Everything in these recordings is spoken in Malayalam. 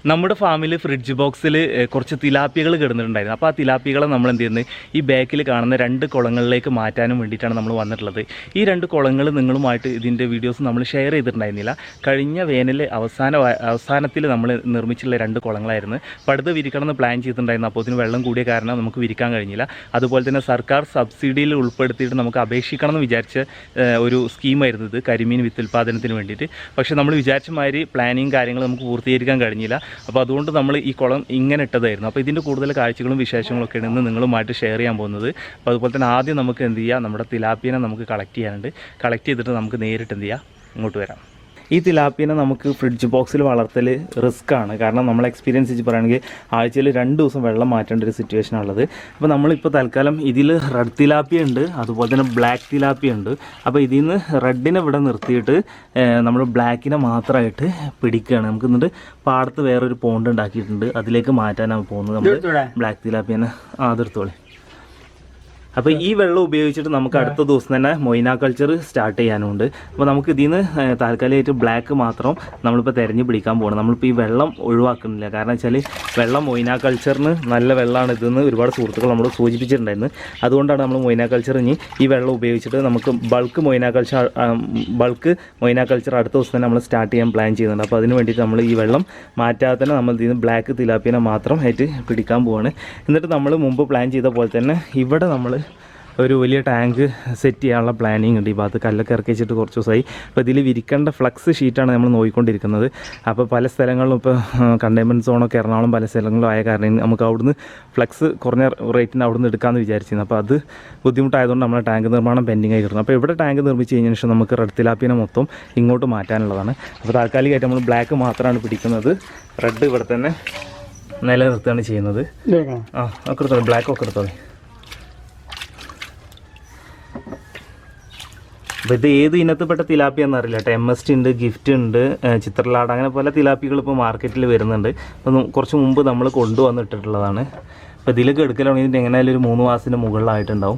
നമ്മുടെ ഫാമിൽ ഫ്രിഡ്ജ് ബോക്സിൽ കുറച്ച് തിലാപ്പികൾ കിടന്നിട്ടുണ്ടായിരുന്നു. അപ്പോൾ ആ തിലാപ്പികളെ നമ്മൾ എന്ത് ചെയ്യുന്നത് ഈ ബാക്കിൽ കാണുന്ന 2 കുളങ്ങളിലേക്ക് മാറ്റാനും വേണ്ടിയിട്ടാണ് നമ്മൾ വന്നിട്ടുള്ളത്. ഈ 2 കുളങ്ങൾ നിങ്ങളുമായിട്ട് ഇതിൻ്റെ വീഡിയോസ് നമ്മൾ ഷെയർ ചെയ്തിട്ടുണ്ടായിരുന്നില്ല. കഴിഞ്ഞ വേനൽ അവസാനത്തിൽ നമ്മൾ നിർമ്മിച്ചിട്ടുള്ള 2 കുളങ്ങളായിരുന്നു. പടുത് വിരിക്കണമെന്ന് പ്ലാൻ ചെയ്തിട്ടുണ്ടായിരുന്നു. അപ്പോൾ ഇതിന് വെള്ളം കൂടിയ കാരണം നമുക്ക് വിരിക്കാൻ കഴിഞ്ഞില്ല. അതുപോലെ തന്നെ സർക്കാർ സബ്സിഡിയിൽ ഉൾപ്പെടുത്തിയിട്ട് നമുക്ക് അപേക്ഷിക്കണം എന്ന് വിചാരിച്ച ഒരു സ്കീമായിരുന്നു ഇത്, കരിമീൻ വിത്തുൽപാദനത്തിന് വേണ്ടിയിട്ട്. പക്ഷേ നമ്മൾ വിചാരിച്ച മാതിരി പ്ലാനിങ് കാര്യങ്ങൾ നമുക്ക് പൂർത്തീകരിക്കാൻ കഴിഞ്ഞില്ല. അപ്പോൾ അതുകൊണ്ട് നമ്മൾ ഈ കുളം ഇങ്ങനെ ഇട്ടതായിരുന്നു. അപ്പോൾ ഇതിൻ്റെ കൂടുതൽ കാഴ്ചകളും വിശേഷങ്ങളൊക്കെയാണ് ഇന്ന് നിങ്ങളുമായിട്ട് ഷെയർ ചെയ്യാൻ പോകുന്നത്. അപ്പോൾ അതുപോലെ തന്നെ ആദ്യം നമുക്ക് എന്ത് ചെയ്യാം, നമ്മുടെ തിലാപ്പിയനെ നമുക്ക് കളക്ട് ചെയ്യാനുണ്ട്. കളക്ട് ചെയ്തിട്ട് നമുക്ക് നേരിട്ട് എന്ത് ചെയ്യാം, ഇങ്ങോട്ട് വരാം. ഈ തിലാപ്പിയനെ നമുക്ക് ഫ്രിഡ്ജ് ബോക്സിൽ വളർത്തൽ റിസ്ക്കാണ്. കാരണം നമ്മൾ എക്സ്പീരിയൻസ് വെച്ച് പറയുകയാണെങ്കിൽ ആഴ്ചയിൽ 2 ദിവസം വെള്ളം മാറ്റേണ്ട ഒരു സിറ്റുവേഷൻ ഉള്ളത്. അപ്പോൾ നമ്മളിപ്പോൾ തൽക്കാലം ഇതിൽ റെഡ് തിലാപ്പിയ ഉണ്ട്, അതുപോലെ തന്നെ ബ്ലാക്ക് തിലാപ്പിയ ഉണ്ട്. അപ്പോൾ ഇതിൽ നിന്ന് റെഡിനെ ഇവിടെ നിർത്തിയിട്ട് നമ്മൾ ബ്ലാക്കിനെ മാത്രമായിട്ട് പിടിക്കുകയാണ്. നമുക്ക് എന്നിട്ട് പാടത്ത് വേറൊരു പോണ്ട് ഉണ്ടാക്കിയിട്ടുണ്ട്, അതിലേക്ക് മാറ്റാനാണ് പോകുന്നത് നമ്മൾ ബ്ലാക്ക് തിലാപ്പിയനെ. അതെടുത്തോളെ. അപ്പോൾ ഈ വെള്ളം ഉപയോഗിച്ചിട്ട് നമുക്ക് അടുത്ത ദിവസം തന്നെ മൊയ്ന കൾച്ചർ സ്റ്റാർട്ട് ചെയ്യാനുണ്ട്. അപ്പോൾ നമുക്ക് ഇതിൽ നിന്ന് താൽക്കാലികമായിട്ട് ബ്ലാക്ക് മാത്രം നമ്മളിപ്പോൾ തിരഞ്ഞ് പിടിക്കാൻ പോകണം. നമ്മളിപ്പോൾ ഈ വെള്ളം ഒഴിവാക്കുന്നില്ല. കാരണം വെച്ചാൽ വെള്ളം മൊയ്ന കൾച്ചറിന് നല്ല വെള്ളമാണ് ഇതെന്ന് ഒരുപാട് സുഹൃത്തുക്കൾ നമ്മൾ സൂചിപ്പിച്ചിട്ടുണ്ടായിരുന്നു. അതുകൊണ്ടാണ് നമ്മൾ മൊയ്ന കൾച്ചർ ഇനി ഈ വെള്ളം ഉപയോഗിച്ചിട്ട് നമുക്ക് ബൾക്ക് മൊയ്ന കൾച്ചർ അടുത്ത ദിവസം തന്നെ നമ്മൾ സ്റ്റാർട്ട് ചെയ്യാൻ പ്ലാൻ ചെയ്യുന്നുണ്ട്. അപ്പോൾ അതിന് വേണ്ടിയിട്ട് നമ്മൾ ഈ വെള്ളം മാറ്റാതെ തന്നെ നമ്മൾ ഇതിൽ നിന്ന് ബ്ലാക്ക് തിലാപ്പിനെ മാത്രം ആയിട്ട് പിടിക്കാൻ പോവാണ്. എന്നിട്ട് നമ്മൾ മുമ്പ് പ്ലാൻ ചെയ്ത പോലെ തന്നെ ഇവിടെ നമ്മൾ ഒരു വലിയ ടാങ്ക് സെറ്റ് ചെയ്യാനുള്ള പ്ലാനിങ് ഉണ്ട്. ഈ ഭാഗത്ത് കല്ലൊക്കെ ഇറക്കി വെച്ചിട്ട് കുറച്ച് ദിവസമായി. അപ്പോൾ ഇതിൽ വിരിക്കേണ്ട ഫ്ലക്സ് ഷീറ്റാണ് നമ്മൾ നോക്കിക്കൊണ്ടിരിക്കുന്നത്. അപ്പോൾ പല സ്ഥലങ്ങളിലും ഇപ്പോൾ കണ്ടെയ്ൻമെൻറ്റ് സോണൊക്കെ എറണാകുളം പല സ്ഥലങ്ങളിലും ആയ കാരണം നമുക്ക് അവിടുന്ന് ഫ്ലക്സ് കുറഞ്ഞ റേറ്റിന് അവിടുന്ന് എടുക്കാമെന്ന് വിചാരിച്ചിരുന്നു. അപ്പോൾ അത് ബുദ്ധിമുട്ടായതുകൊണ്ട് നമ്മൾ ടാങ്ക് നിർമ്മാണം പെൻഡിങ് ആയി കിട്ടുന്നു. അപ്പോൾ ഇവിടെ ടാങ്ക് നിർമ്മിച്ച് കഴിഞ്ഞതിന് ശേഷം നമുക്ക് റെഡ് തിലാപ്പിനെ മൊത്തം ഇങ്ങോട്ട് മാറ്റാനുള്ളതാണ്. അപ്പോൾ താൽക്കാലികമായിട്ട് നമ്മൾ ബ്ലാക്ക് മാത്രമാണ് പിടിക്കുന്നത്. റെഡ് ഇവിടെ തന്നെ നിലനിർത്തുകയാണ് ചെയ്യുന്നത്. ഒക്കെ എടുത്തോളൂ, ബ്ലാക്ക് ഒക്കെ എടുത്തോളൂ. അപ്പോൾ ഇത് ഏത് ഇനത്തിൽപ്പെട്ട തിലാപ്പിയ എന്നറിയില്ല കേട്ടോ. MST ഉണ്ട്, ഗിഫ്റ്റ് ഉണ്ട്, ചിത്രലാട്, അങ്ങനെ പല തിലാപ്പികൾ ഇപ്പോൾ മാർക്കറ്റിൽ വരുന്നുണ്ട്. അപ്പോൾ കുറച്ച് മുമ്പ് നമ്മൾ കൊണ്ടുവന്നിട്ടിട്ടുള്ളതാണ്. അപ്പോൾ ഇതിലേക്ക് എടുക്കലാണെങ്കിൽ എങ്ങനെയായാലും ഒരു 3 മാസത്തിന് മുകളിലായിട്ടുണ്ടാവും.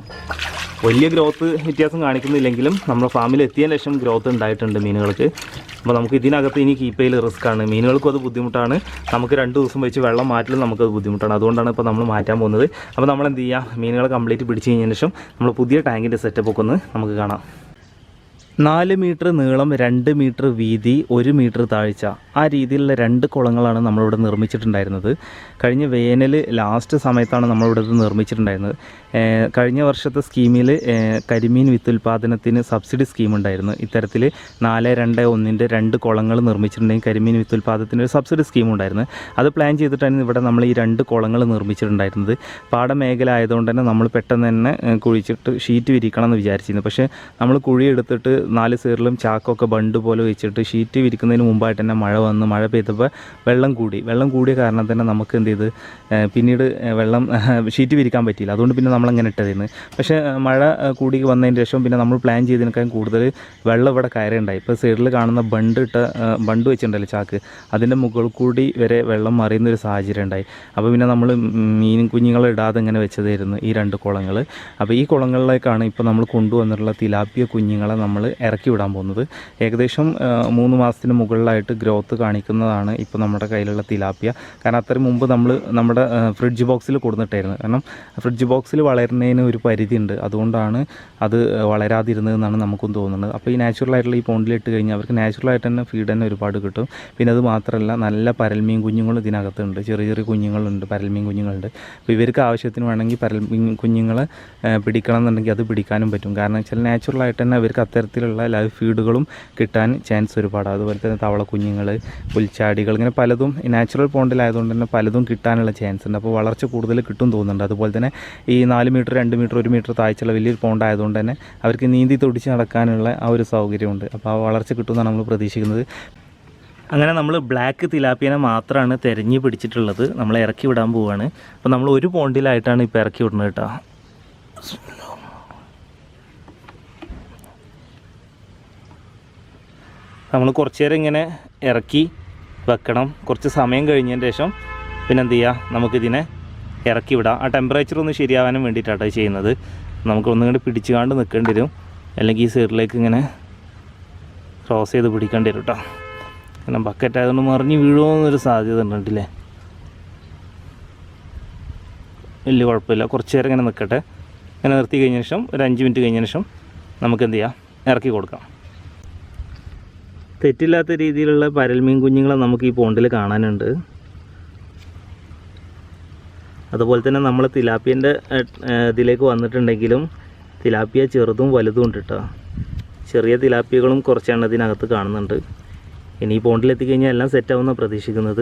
വലിയ ഗ്രോത്ത് വ്യത്യാസം കാണിക്കുന്നില്ലെങ്കിലും നമ്മുടെ ഫാമിൽ എത്തിയതിന് ശേഷം ഗ്രോത്ത് ഉണ്ടായിട്ടുണ്ട് മീനുകൾക്ക്. അപ്പോൾ നമുക്ക് ഇതിനകത്ത് ഇനി കീപ്പ് ചെയ്യൽ റിസ്ക്കാണ്. മീനുകൾക്കും അത് ബുദ്ധിമുട്ടാണ്. നമുക്ക് 2 ദിവസം വെച്ച് വെള്ളം മാറ്റലും നമുക്കത് ബുദ്ധിമുട്ടാണ്. അതുകൊണ്ടാണ് ഇപ്പോൾ നമ്മൾ മാറ്റാൻ പോകുന്നത്. അപ്പോൾ നമ്മൾ എന്ത് ചെയ്യുക, മീനുകളെ കംപ്ലീറ്റ് പിടിച്ച് കഴിഞ്ഞതിന് ശേഷം നമ്മൾ പുതിയ ടാങ്കിൻ്റെ സെറ്റപ്പ് ഒക്കെ ഒന്ന് നമുക്ക് കാണാം. 4 മീറ്റർ നീളം, 2 മീറ്റർ വീതി, 1 മീറ്റർ താഴ്ച, ആ രീതിയിലുള്ള 2 കുളങ്ങളാണ് നമ്മളിവിടെ നിർമ്മിച്ചിട്ടുണ്ടായിരുന്നത്. കഴിഞ്ഞ വേനൽ ലാസ്റ്റ് സമയത്താണ് നമ്മളിവിടെ നിർമ്മിച്ചിട്ടുണ്ടായിരുന്നത്. കഴിഞ്ഞ വർഷത്തെ സ്കീമിൽ കരിമീൻ വിത്തുൽപാദനത്തിന് സബ്സിഡി സ്കീം ഉണ്ടായിരുന്നു. ഇത്തരത്തിൽ 4-2-1-ൻ്റെ 2 കുളങ്ങൾ നിർമ്മിച്ചിട്ടുണ്ടെങ്കിൽ കരിമീൻ വിത്തുൽപാദനത്തിന് ഒരു സബ്സിഡി സ്കീം ഉണ്ടായിരുന്നു. അത് പ്ലാൻ ചെയ്തിട്ടാണ് ഇവിടെ നമ്മൾ ഈ 2 കുളങ്ങൾ നിർമ്മിച്ചിട്ടുണ്ടായിരുന്നത്. പാടമേഖല ആയതുകൊണ്ട് തന്നെ നമ്മൾ പെട്ടെന്ന് തന്നെ കുഴിച്ചിട്ട് ഷീറ്റ് വിരിക്കണം എന്ന് വിചാരിച്ചിരുന്നു. പക്ഷേ നമ്മൾ കുഴിയെടുത്തിട്ട് 4 സൈഡിലും ചാക്കൊക്കെ ബണ്ട് പോലെ വെച്ചിട്ട് ഷീറ്റ് വിരിക്കുന്നതിന് മുമ്പായിട്ട് തന്നെ മഴ പെയ്തപ്പോൾ വെള്ളം കൂടിയ കാരണം തന്നെ നമുക്ക് എന്ത് ചെയ്ത് പിന്നീട് ഷീറ്റ് വിരിക്കാൻ പറ്റിയില്ല. അതുകൊണ്ട് പിന്നെ നമ്മളങ്ങനെ ഇട്ടതായിരുന്നു. പക്ഷേ മഴ കൂടി വന്നതിന് ശേഷം പിന്നെ നമ്മൾ പ്ലാൻ ചെയ്തതിനേക്കാൾ കൂടുതൽ വെള്ളം ഇവിടെ കയറുണ്ടായി. ഇപ്പോൾ സൈഡിൽ കാണുന്ന ബണ്ട് വെച്ചിട്ടുണ്ടല്ലോ ചാക്ക്, അതിൻ്റെ മുകളിൽ കൂടി വരെ വെള്ളം മറിയുന്നൊരു സാഹചര്യം ഉണ്ടായി. അപ്പോൾ പിന്നെ നമ്മൾ മീൻ കുഞ്ഞുങ്ങളെ ഇടാതെ ഇങ്ങനെ വെച്ചതായിരുന്നു ഈ 2 കുളങ്ങൾ. അപ്പോൾ ഈ കുളങ്ങളിലേക്കാണ് ഇപ്പോൾ നമ്മൾ കൊണ്ടുവന്നിട്ടുള്ള തിലാപ്പിയ കുഞ്ഞുങ്ങളെ നമ്മൾ ഇറക്കി വിടാൻ പോകുന്നത്. ഏകദേശം 3 മാസത്തിന് മുകളിലായിട്ട് ഗ്രോത്ത് കാണിക്കുന്നതാണ് ഇപ്പോൾ നമ്മുടെ കയ്യിലുള്ള തിലാപ്പിയ. കാരണം അത്രയും മുമ്പ് നമ്മൾ നമ്മുടെ ഫ്രിഡ്ജ് ബോക്സിൽ കൊടുത്തിട്ടായിരുന്നു. കാരണം ഫ്രിഡ്ജ് ബോക്സിൽ വളരുന്നതിന് ഒരു പരിധി ഉണ്ട്. അതുകൊണ്ടാണ് അത് വളരാതിരുന്നതെന്നാണ് നമുക്കും തോന്നുന്നത്. അപ്പോൾ ഈ നാച്ചുറലായിട്ടുള്ള ഈ പോണ്ടിലിട്ട് കഴിഞ്ഞാൽ അവർക്ക് നാച്ചുറലായിട്ട് തന്നെ ഫീഡ് തന്നെ ഒരുപാട് കിട്ടും. പിന്നെ അത് മാത്രമല്ല നല്ല പരൽമീൻ കുഞ്ഞുങ്ങളും ഇതിനകത്തുണ്ട്. ചെറിയ കുഞ്ഞുങ്ങളുണ്ട്, പരൽമീൻ കുഞ്ഞുങ്ങളുണ്ട്. അപ്പോൾ ഇവർക്ക് ആവശ്യത്തിന് വേണമെങ്കിൽ പരൽമീൻ കുഞ്ഞുങ്ങളെ പിടിക്കണം എന്നുണ്ടെങ്കിൽ അത് പിടിക്കാനും പറ്റും. കാരണം വെച്ചാൽ നാച്ചുറലായിട്ട് തന്നെ അവർക്ക് അത്തരത്തിലുള്ള ലൈവ് ഫീഡുകളും കിട്ടാൻ ചാൻസ് ഒരുപാട്. അതുപോലെ തന്നെ തവള കുഞ്ഞുങ്ങൾ, പുൽച്ചാടികൾ, ഇങ്ങനെ പലതും നാച്ചുറൽ പോണ്ടിലായതുകൊണ്ട് തന്നെ പലതും കിട്ടാനുള്ള ചാൻസ് ഉണ്ട്. അപ്പോൾ വളർച്ച കൂടുതൽ കിട്ടും തോന്നുന്നുണ്ട്. അതുപോലെ തന്നെ ഈ 4 മീറ്റർ, 2 മീറ്റർ, 1 മീറ്റർ താഴ്ചയുള്ള വലിയൊരു പോണ്ടായതുകൊണ്ട് തന്നെ അവർക്ക് നീന്തി തുടിച്ച് നടക്കാനുള്ള ആ ഒരു സൗകര്യമുണ്ട്. അപ്പോൾ ആ വളർച്ച കിട്ടുമെന്നാണ് നമ്മൾ പ്രതീക്ഷിക്കുന്നത്. അങ്ങനെ നമ്മൾ ബ്ലാക്ക് തിലാപ്പിയനെ മാത്രമാണ് തിരഞ്ഞ് പിടിച്ചിട്ടുള്ളത്. നമ്മൾ ഇറക്കി വിടാൻ പോവുകയാണ്. അപ്പോൾ നമ്മൾ ഒരു പോണ്ടിലായിട്ടാണ് ഇപ്പോൾ ഇറക്കി വിടുന്നത് കേട്ടോ. നമ്മൾ കുറച്ച് നേരം ഇങ്ങനെ ഇറക്കി വെക്കണം. കുറച്ച് സമയം കഴിഞ്ഞതിന് ശേഷം പിന്നെ എന്ത് ചെയ്യുക, നമുക്കിതിനെ ഇറക്കി വിടാം. ആ ടെമ്പറേച്ചർ ഒന്ന് ശരിയാവാനും വേണ്ടിയിട്ടാണ് ചെയ്യുന്നത്. നമുക്ക് ഒന്നുകൂടി പിടിച്ചുകൊണ്ട് നിൽക്കേണ്ടി വരും, അല്ലെങ്കിൽ ഈ സൈഡിലേക്ക് ഇങ്ങനെ ക്രോസ് ചെയ്ത് പിടിക്കേണ്ടി വരും കേട്ടോ. കാരണം ബക്കറ്റ് ആയതുകൊണ്ട് മറിഞ്ഞ് വീഴുമോയെന്നൊരു സാധ്യത ഉണ്ടല്ലേ. വലിയ കുഴപ്പമില്ല, കുറച്ച് നേരം ഇങ്ങനെ നിൽക്കട്ടെ. ഇങ്ങനെ നിർത്തി കഴിഞ്ഞ ശേഷം ഒരു 5 മിനിറ്റ് കഴിഞ്ഞ ശേഷം നമുക്ക് എന്ത് ചെയ്യാം, ഇറക്കി കൊടുക്കാം. തെറ്റില്ലാത്ത രീതിയിലുള്ള പരൽമീൻ കുഞ്ഞുങ്ങളെ നമുക്ക് ഈ പോണ്ടിൽ കാണാനുണ്ട്. അതുപോലെ തന്നെ നമ്മൾ തിലാപ്പിയൻ്റെ ഇതിലേക്ക് വന്നിട്ടുണ്ടെങ്കിലും തിലാപ്പിയ ചെറുതും വലുതും ഉണ്ട് കേട്ടോ. ചെറിയ തിലാപ്പിയകളും കുറച്ചെണ്ണം ഇതിനകത്ത് കാണുന്നുണ്ട്. ഇനി ഈ പോണ്ടിലെത്തിക്കഴിഞ്ഞാൽ എല്ലാം സെറ്റാവുന്ന പ്രതീക്ഷിക്കുന്നത്.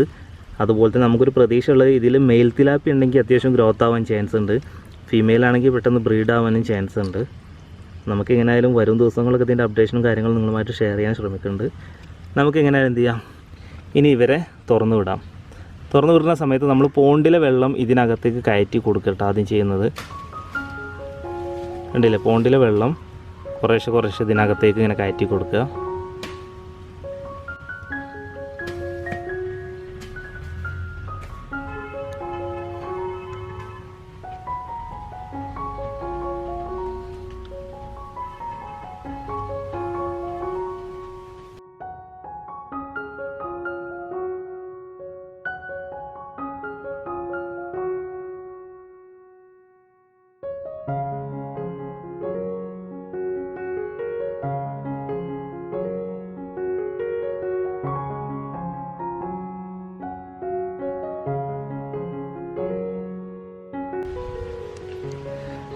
അതുപോലെ തന്നെ നമുക്കൊരു പ്രതീക്ഷയുള്ളത് ഇതിൽ മെയിൽ തിലാപ്പി ഉണ്ടെങ്കിൽ അത്യാവശ്യം ഗ്രോത്ത് ആവാൻ ചാൻസ് ഉണ്ട്. ഫീമെയിൽ ആണെങ്കിൽ പെട്ടെന്ന് ബ്രീഡ് ആവാനും ചാൻസ് ഉണ്ട്. നമുക്ക് എങ്ങനെയായാലും വരും ദിവസങ്ങളൊക്കെ ഇതിൻ്റെ അപ്ഡേഷനും കാര്യങ്ങളും നിങ്ങളുമായിട്ട് ഷെയർ ചെയ്യാൻ ശ്രമിക്കുന്നുണ്ട്. നമുക്ക് എങ്ങനെയായാലും എന്ത് ചെയ്യാം, ഇനി ഇവരെ തുറന്നു വിടാം. തുറന്നു വിടുന്ന സമയത്ത് നമ്മൾ പോണ്ടിലെ വെള്ളം ഇതിനകത്തേക്ക് കയറ്റി കൊടുക്കട്ടെ. ആദ്യം ചെയ്യുന്നത് കണ്ടില്ലേ, പോണ്ടിലെ വെള്ളം കുറേശ്ശെ ഇതിനകത്തേക്ക് ഇങ്ങനെ കയറ്റി കൊടുക്കുക.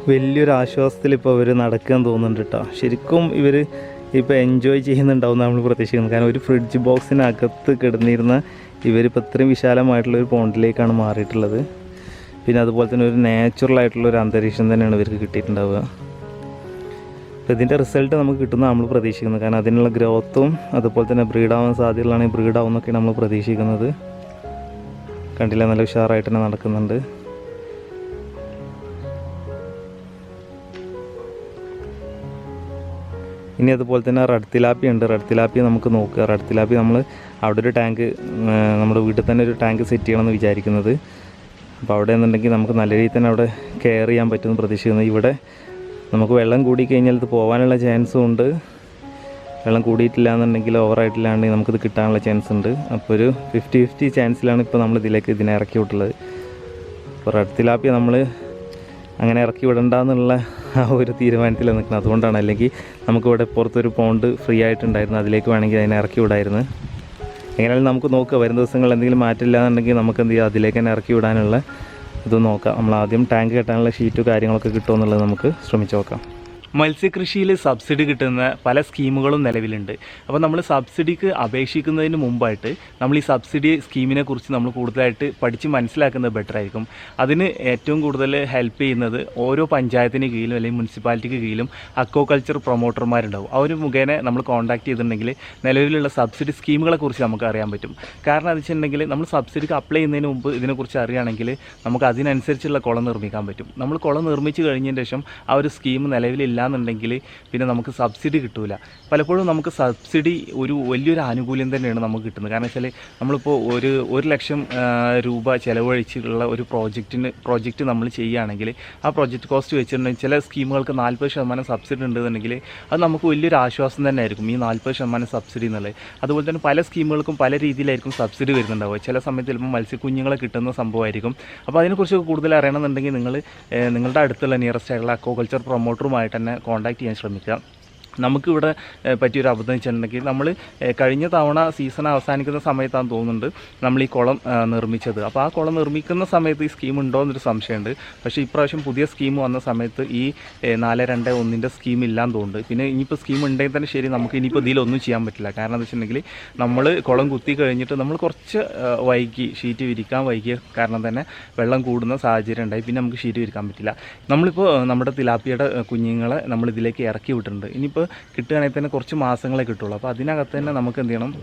വലിയൊരു ആശ്വാസത്തിൽ ഇപ്പോൾ ഇവർ നടക്കാൻ തോന്നുന്നുണ്ട് കേട്ടോ. ശരിക്കും ഇവർ ഇപ്പോൾ എൻജോയ് ചെയ്യുന്നുണ്ടാവും നമ്മൾ പ്രതീക്ഷിക്കുന്നത്. കാരണം ഒരു ഫ്രിഡ്ജ് ബോക്സിനകത്ത് കിടന്നിരുന്ന ഇവരിപ്പോൾ ഇത്രയും വിശാലമായിട്ടുള്ളൊരു പോണ്ടിലേക്കാണ് മാറിയിട്ടുള്ളത്. പിന്നെ അതുപോലെ തന്നെ ഒരു നാച്ചുറലായിട്ടുള്ളൊരു അന്തരീക്ഷം തന്നെയാണ് ഇവർക്ക് കിട്ടിയിട്ടുണ്ടാവുക. അപ്പോൾ ഇതിൻ്റെ റിസൾട്ട് നമുക്ക് കിട്ടുന്ന നമ്മൾ പ്രതീക്ഷിക്കുന്നത്. കാരണം അതിനുള്ള ഗ്രോത്തും അതുപോലെ തന്നെ ബ്രീഡാവാൻ സാധ്യതകളാണെങ്കിൽ ബ്രീഡാവും എന്നൊക്കെ നമ്മൾ പ്രതീക്ഷിക്കുന്നത്. കണ്ടില്ല, നല്ല ഉഷാറായിട്ട് തന്നെ നടക്കുന്നുണ്ട്. ഇനി അതുപോലെ തന്നെ റെഡ് തിലാപ്പി ഉണ്ട്. റെഡ് തിലാപ്പി നമുക്ക് നോക്കുക. റെഡ് തിലാപ്പി നമ്മൾ അവിടെ ഒരു ടാങ്ക്, നമ്മുടെ വീട്ടിൽ തന്നെ ഒരു ടാങ്ക് സെറ്റ് ചെയ്യണമെന്ന് വിചാരിക്കുന്നത്. അപ്പോൾ അവിടെ എന്നുണ്ടെങ്കിൽ നമുക്ക് നല്ല രീതിയിൽ തന്നെ അവിടെ കെയർ ചെയ്യാൻ പറ്റുമെന്ന് പ്രതീക്ഷിക്കുന്നത്. ഇവിടെ നമുക്ക് വെള്ളം കൂടിക്കഴിഞ്ഞാൽ ഇത് പോകാനുള്ള ചാൻസും ഉണ്ട്. വെള്ളം കൂടിയിട്ടില്ല എന്നുണ്ടെങ്കിൽ ഓവറായിട്ടില്ലാണ്ടെങ്കിൽ നമുക്കിത് കിട്ടാനുള്ള ചാൻസ് ഉണ്ട്. അപ്പോൾ ഒരു 50-50 ചാൻസിലാണ് ഇപ്പോൾ നമ്മൾ ഇതിനെ ഇറക്കി വിട്ടുള്ളത്. അപ്പോൾ റെഡ് തിലാപ്പി നമ്മൾ അങ്ങനെ ഇറക്കി വിടണ്ടെന്നുള്ള ആ ഒരു തീരുമാനത്തിൽ നിൽക്കുന്നത്. അതുകൊണ്ടാണ്. അല്ലെങ്കിൽ നമുക്കിവിടെ പുറത്തൊരു പോണ്ട് ഫ്രീ ആയിട്ടുണ്ടായിരുന്നു, അതിലേക്ക് വേണമെങ്കിൽ അതിനെ ഇറക്കി വിടായിരുന്നു. എങ്ങനെയാലും നമുക്ക് നോക്കുക, വരും ദിവസങ്ങളിൽ എന്തെങ്കിലും മാറ്റില്ല എന്നുണ്ടെങ്കിൽ നമുക്ക് എന്ത് ചെയ്യുക, അതിലേക്ക് തന്നെ ഇറക്കി വിടാനുള്ള ഇത് നോക്കാം. നമ്മൾ ആദ്യം ടാങ്ക് കെട്ടാനുള്ള ഷീറ്റ് കാര്യങ്ങളൊക്കെ കിട്ടുമോ എന്നുള്ളത് നമുക്ക് ശ്രമിച്ച് നോക്കാം. മത്സ്യകൃഷിയിൽ സബ്സിഡി കിട്ടുന്ന പല സ്കീമുകളും നിലവിലുണ്ട്. അപ്പോൾ നമ്മൾ സബ്സിഡിക്ക് അപേക്ഷിക്കുന്നതിന് മുമ്പായിട്ട് നമ്മൾ ഈ സബ്സിഡി സ്കീമിനെ കുറിച്ച് നമ്മൾ കൂടുതലായിട്ട് പഠിച്ച് മനസ്സിലാക്കുന്നത് ബെറ്റർ ആയിരിക്കും. അതിന് ഏറ്റവും കൂടുതൽ ഹെൽപ്പ് ചെയ്യുന്നത് ഓരോ പഞ്ചായത്തിന് കീഴിലും അല്ലെങ്കിൽ മുനിസിപ്പാലിറ്റിക്ക് കീഴിലും അക്വാകൾച്ചർ പ്രൊമോട്ടർമാരുണ്ടാവും. അവർ മുഖേന നമ്മൾ കോൺടാക്ട് ചെയ്തിട്ടുണ്ടെങ്കിൽ നിലവിലുള്ള സബ്സിഡി സ്കീമുകളെ കുറിച്ച് നമുക്ക് അറിയാൻ പറ്റും. കാരണം എന്ന് വെച്ചിട്ടുണ്ടെങ്കിൽ നമ്മൾ സബ്സിഡിക്ക് അപ്ലൈ ചെയ്യുന്നതിന് മുമ്പ് ഇതിനെക്കുറിച്ച് അറിയുകയാണെങ്കിൽ നമുക്ക് അതിനനുസരിച്ചുള്ള കുളം നിർമ്മിക്കാൻ പറ്റും. നമ്മൾ കുളം നിർമ്മിച്ച് കഴിഞ്ഞതിന് ശേഷം ആ ഒരു സ്കീം നിലവിലില്ല എന്നുണ്ടെങ്കിൽ പിന്നെ നമുക്ക് സബ്സിഡി കിട്ടില്ല. പലപ്പോഴും നമുക്ക് സബ്സിഡി ഒരു വലിയൊരു ആനുകൂല്യം തന്നെയാണ് നമുക്ക് കിട്ടുന്നത്. കാരണം വെച്ചാൽ നമ്മളിപ്പോൾ 1,00,000 രൂപ ചിലവഴിച്ചിട്ടുള്ള ഒരു പ്രോജക്റ്റ് നമ്മൾ ചെയ്യുകയാണെങ്കിൽ ആ പ്രോജക്റ്റ് കോസ്റ്റ് വെച്ചിട്ടുണ്ടെങ്കിൽ ചില സ്കീമുകൾക്ക് 40% സബ്സിഡി ഉണ്ടെന്നുണ്ടെങ്കിൽ അത് നമുക്ക് വലിയൊരു ആശ്വാസം തന്നെ ആയിരിക്കും, ഈ 40% സബ്സിഡി എന്നുള്ളത്. അതുപോലെ തന്നെ പല സ്കീമുകൾക്കും പല രീതിയിലായിരിക്കും സബ്സിഡി വരുന്നുണ്ടാവുക. ചില സമയത്ത് ചിലപ്പോൾ മത്സ്യക്കുഞ്ഞുങ്ങളെ കിട്ടുന്ന സംഭവമായിരിക്കും. അപ്പോൾ അതിനെക്കുറിച്ച് കൂടുതൽ അറിയണമെന്നുണ്ടെങ്കിൽ നിങ്ങളുടെ അടുത്തുള്ള നിയറസ്റ്റ് ആയിട്ടുള്ള അക്വാകൾച്ചർ പ്രൊമോട്ടറുമായിട്ട് തന്നെ കോൺടാക്ട് ചെയ്യാൻ ശ്രമിക്കുക. നമുക്കിവിടെ പറ്റിയൊരു അബദ്ധം വെച്ചിട്ടുണ്ടെങ്കിൽ നമ്മൾ കഴിഞ്ഞ തവണ സീസൺ അവസാനിക്കുന്ന സമയത്താണെന്ന് തോന്നുന്നുണ്ട് നമ്മൾ ഈ കുളം നിർമ്മിച്ചത്. അപ്പോൾ ആ കുളം നിർമ്മിക്കുന്ന സമയത്ത് ഈ സ്കീം ഉണ്ടോ എന്നൊരു സംശയമുണ്ട്. പക്ഷേ ഇപ്രാവശ്യം പുതിയ സ്കീം വന്ന സമയത്ത് ഈ 421 സ്കീം ഇല്ലാന്ന് തോന്നുന്നുണ്ട്. പിന്നെ ഇനിയിപ്പോൾ സ്കീം ഉണ്ടെങ്കിൽ തന്നെ ശരി, നമുക്ക് ഇനിയിപ്പോൾ ഇതിലൊന്നും ചെയ്യാൻ പറ്റില്ല. കാരണം എന്താ വെച്ചിട്ടുണ്ടെങ്കിൽ നമ്മൾ കുളം കുത്തി കഴിഞ്ഞിട്ട് നമ്മൾ കുറച്ച് ഷീറ്റ് വിരിക്കാൻ വൈകിയ കാരണം തന്നെ വെള്ളം കൂടുന്ന സാഹചര്യം ഉണ്ടായി. പിന്നെ നമുക്ക് ഷീറ്റ് വിരിക്കാൻ പറ്റില്ല. നമ്മളിപ്പോൾ നമ്മുടെ തിലാപ്പിയുടെ കുഞ്ഞുങ്ങളെ നമ്മൾ ഇതിലേക്ക് ഇറക്കി വിട്ടിട്ടുണ്ട്. ഇനിയിപ്പോൾ കിട്ടുകയാണെങ്കിൽ തന്നെ കുറച്ച് മാസങ്ങളെ കിട്ടുള്ളൂ. അപ്പോൾ അതിനകത്ത് തന്നെ നമുക്ക് എന്ത് ചെയ്യണം,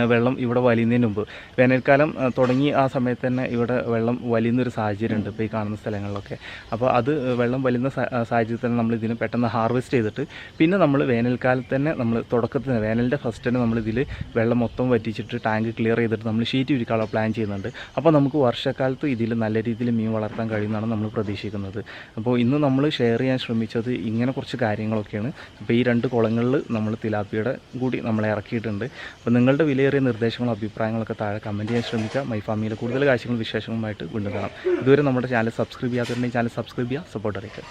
വെള്ളം ഇവിടെ വലിയുന്നതിന് മുമ്പ് വേനൽക്കാലം തുടങ്ങി ആ സമയത്ത് തന്നെ ഇവിടെ വെള്ളം വലിയുന്നൊരു സാഹചര്യമുണ്ട് ഇപ്പോൾ ഈ കാണുന്ന സ്ഥലങ്ങളിലൊക്കെ. അപ്പോൾ അത് വെള്ളം വലിയുന്ന സാഹചര്യത്തിൽ തന്നെ നമ്മൾ ഇതിന് പെട്ടെന്ന് ഹാർവെസ്റ്റ് ചെയ്തിട്ട് പിന്നെ നമ്മൾ വേനൽക്കാലത്ത് തന്നെ നമ്മൾ തുടക്കത്തിൽ വേനലിൻ്റെ ഫസ്റ്റ് തന്നെ നമ്മളിതിൽ വെള്ളം മൊത്തം വറ്റിച്ചിട്ട് ടാങ്ക് ക്ലിയർ ചെയ്തിട്ട് നമ്മൾ ഷീറ്റ് വിരിക്കാനുള്ള പ്ലാൻ ചെയ്യുന്നുണ്ട്. അപ്പോൾ നമുക്ക് വർഷക്കാലത്ത് ഇതിൽ നല്ല രീതിയിൽ മീൻ വളർത്താൻ കഴിയുമെന്നാണ് നമ്മൾ പ്രതീക്ഷിക്കുന്നത്. അപ്പോൾ ഇന്ന് നമ്മൾ ഷെയർ ചെയ്യാൻ ശ്രമിച്ചത് ഇങ്ങനെ കുറച്ച് കാര്യങ്ങളൊക്കെയാണ്. അപ്പോൾ ഈ 2 കുളങ്ങളിൽ നമ്മൾ തിലാപ്പിയുടെ കൂടി നമ്മൾ ഇറക്കിയിട്ടുണ്ട്. അപ്പോൾ നിങ്ങളുടെ വിലയേറിയ നിർദ്ദേശങ്ങളും അഭിപ്രായങ്ങളൊക്കെ താഴെ കമൻറ്റ് ചെയ്യാൻ ശ്രമിക്കുക. മൈ ഫാമിലെ കൂടുതൽ കാഴ്ചകളും വിശേഷങ്ങളുമായിട്ട് വീണ്ടും കാണാം. ഇതുവരെ നമ്മുടെ ചാനൽ സബ്സ്ക്രൈബ് ചെയ്യാത്തവരുണ്ടെങ്കിൽ ചാനൽ സബ്സ്ക്രൈബ് ചെയ്യുക, സപ്പോർട്ട് അറിയിക്കുക.